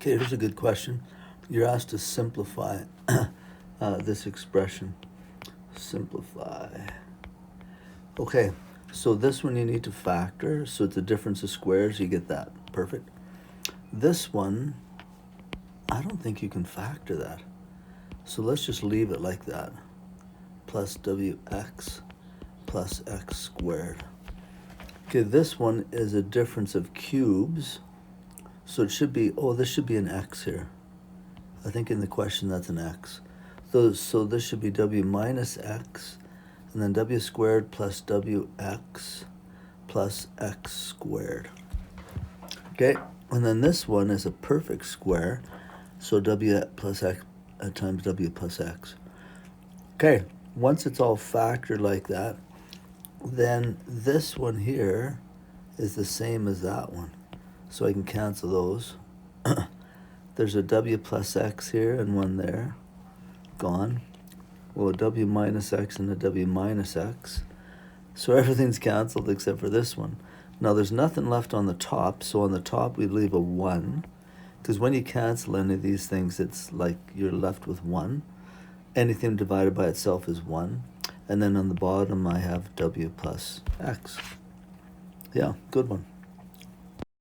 Okay, here's a good question. You're asked to simplify this expression. Simplify. Okay, so this one you need to factor, so it's the difference of squares, you get that. Perfect. This one, I don't think you can factor that. So let's just leave it like that. Plus wx plus x squared. Okay, this one is a difference of cubes. So it should be, oh, this should be an x here. I think in the question that's an x. So this should be w minus x, and then w squared plus wx plus x squared. Okay, and then this one is a perfect square, so w plus x times w plus x. Okay, once it's all factored like that, then this one here is the same as that one. So I can cancel those. There's a w plus x here and one there. Gone. Well, a w minus x and a w minus x. So everything's canceled except for this one. Now there's nothing left on the top, so on the top we leave a 1. Because when you cancel any of these things, it's like you're left with 1. Anything divided by itself is 1. And then on the bottom I have w plus x. Yeah, good one.